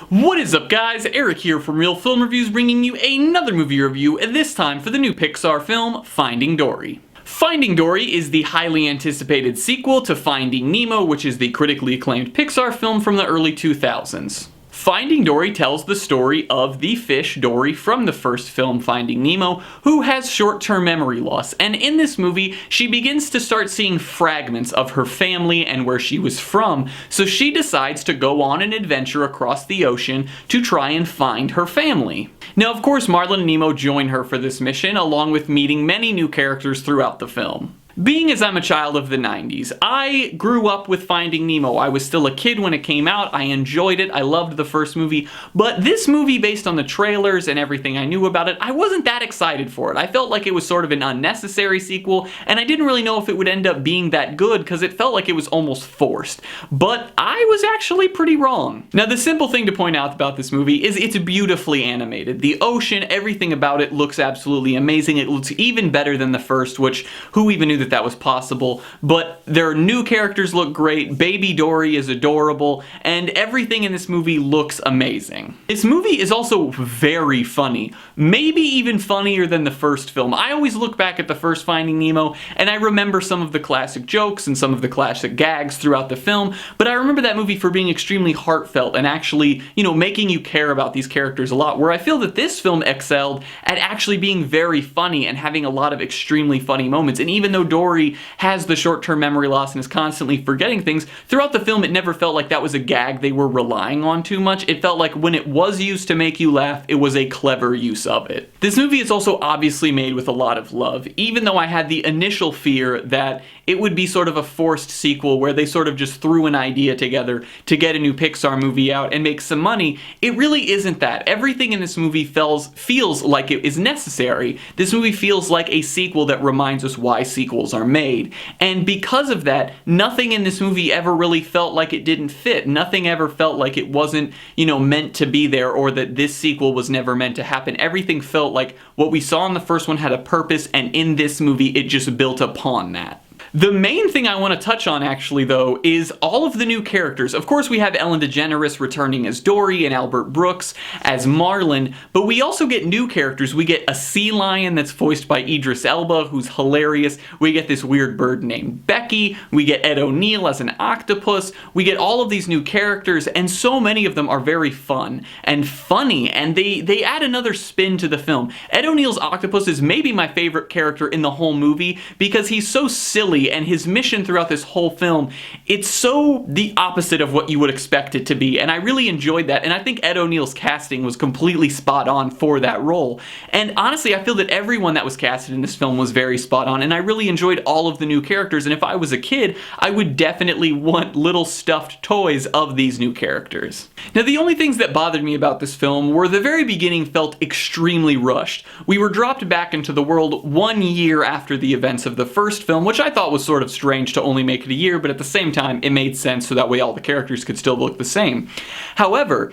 What is up, guys? Eric here from Real Film Reviews, bringing you another movie review, this time for the new Pixar film, Finding Dory. Finding Dory is the highly anticipated sequel to Finding Nemo, which is the critically acclaimed Pixar film from the early 2000s. Finding Dory tells the story of the fish Dory from the first film Finding Nemo, who has short-term memory loss, and in this movie she begins to start seeing fragments of her family and where she was from, so she decides to go on an adventure across the ocean to try and find her family. Now, of course, Marlin and Nemo join her for this mission, along with meeting many new characters throughout the film. Being as I'm a child of the 90s, I grew up with Finding Nemo. I was still a kid when it came out, I enjoyed it, I loved the first movie, but this movie, based on the trailers and everything I knew about it, I wasn't that excited for it. I felt like it was sort of an unnecessary sequel, and I didn't really know if it would end up being that good because it felt like it was almost forced. But I was actually pretty wrong. Now, the simple thing to point out about this movie is it's beautifully animated. The ocean, everything about it looks absolutely amazing. It looks even better than the first, which, who even knew that was possible, but their new characters look great, baby Dory is adorable, and everything in this movie looks amazing. This movie is also very funny, maybe even funnier than the first film. I always look back at the first Finding Nemo, and I remember some of the classic jokes and some of the classic gags throughout the film, but I remember that movie for being extremely heartfelt and actually, making you care about these characters a lot, where I feel that this film excelled at actually being very funny and having a lot of extremely funny moments, and even though Dory has the short-term memory loss and is constantly forgetting things, throughout the film it never felt like that was a gag they were relying on too much. It felt like when it was used to make you laugh, it was a clever use of it. This movie is also obviously made with a lot of love, even though I had the initial fear that it would be sort of a forced sequel where they sort of just threw an idea together to get a new Pixar movie out and make some money. It really isn't that. Everything in this movie feels like it is necessary. This movie feels like a sequel that reminds us why sequels are made. And because of that, nothing in this movie ever really felt like it didn't fit. Nothing ever felt like it wasn't, meant to be there, or that this sequel was never meant to happen. Everything felt like what we saw in the first one had a purpose, and in this movie it just built upon that. The main thing I want to touch on, actually, though, is all of the new characters. Of course, we have Ellen DeGeneres returning as Dory and Albert Brooks as Marlin, but we also get new characters. We get a sea lion that's voiced by Idris Elba, who's hilarious. We get this weird bird named Becky. We get Ed O'Neill as an octopus. We get all of these new characters, and so many of them are very fun and funny, and they add another spin to the film. Ed O'Neill's octopus is maybe my favorite character in the whole movie because he's so silly, and his mission throughout this whole film, it's so the opposite of what you would expect it to be, and I really enjoyed that, and I think Ed O'Neill's casting was completely spot on for that role. And honestly, I feel that everyone that was casted in this film was very spot on, and I really enjoyed all of the new characters, and if I was a kid, I would definitely want little stuffed toys of these new characters. Now, the only things that bothered me about this film were the very beginning felt extremely rushed. We were dropped back into the world 1 year after the events of the first film, which I thought was sort of strange to only make it a year, but at the same time it made sense so that way all the characters could still look the same. However,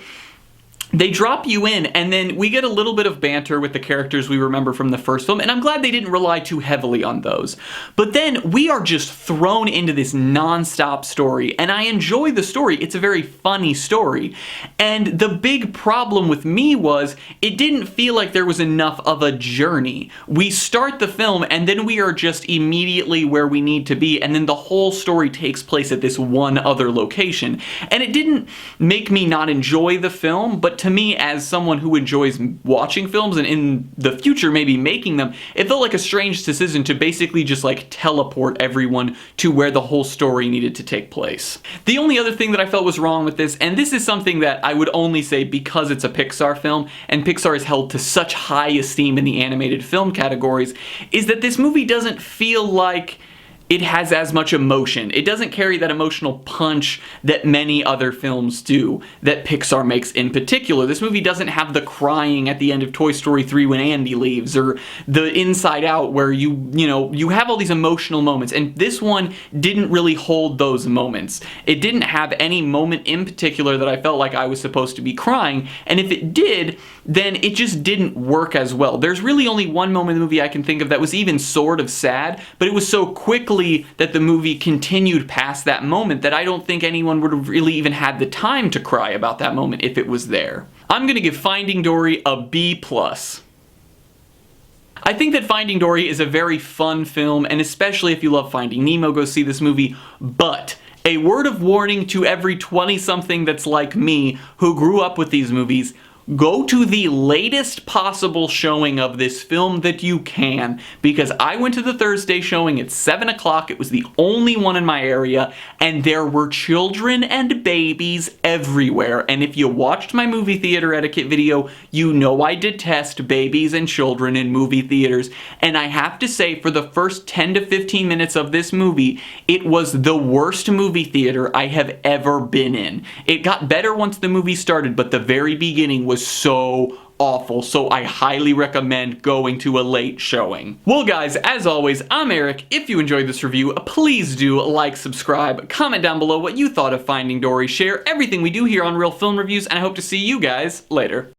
they drop you in, and then we get a little bit of banter with the characters we remember from the first film, and I'm glad they didn't rely too heavily on those. But then we are just thrown into this non-stop story, and I enjoy the story. It's a very funny story. And the big problem with me was it didn't feel like there was enough of a journey. We start the film, and then we are just immediately where we need to be, and then the whole story takes place at this one other location. And it didn't make me not enjoy the film, but to me, as someone who enjoys watching films and in the future maybe making them, it felt like a strange decision to basically just like teleport everyone to where the whole story needed to take place. The only other thing that I felt was wrong with this, and this is something that I would only say because it's a Pixar film, and Pixar is held to such high esteem in the animated film categories, is that this movie doesn't feel like it has as much emotion. It doesn't carry that emotional punch that many other films do, that Pixar makes in particular. This movie doesn't have the crying at the end of Toy Story 3 when Andy leaves, or the Inside Out where you have all these emotional moments, and this one didn't really hold those moments. It didn't have any moment in particular that I felt like I was supposed to be crying, and if it did, then it just didn't work as well. There's really only one moment in the movie I can think of that was even sort of sad, but it was so quickly quickly that the movie continued past that moment that I don't think anyone would have really even had the time to cry about that moment if it was there. I'm gonna give Finding Dory a B+. I think that Finding Dory is a very fun film, and especially if you love Finding Nemo, go see this movie, but a word of warning to every 20-something that's like me who grew up with these movies: go to the latest possible showing of this film that you can, because I went to the Thursday showing at 7 o'clock. It was the only one in my area, and there were children and babies everywhere. And if you watched my movie theater etiquette video, you know I detest babies and children in movie theaters. And I have to say, for the first 10 to 15 minutes of this movie, it was the worst movie theater I have ever been in. It got better once the movie started, but the very beginning was so awful, so I highly recommend going to a late showing. Well guys, as always, I'm Eric. If you enjoyed this review, please do like, subscribe, comment down below what you thought of Finding Dory, share everything we do here on Real Film Reviews, and I hope to see you guys later.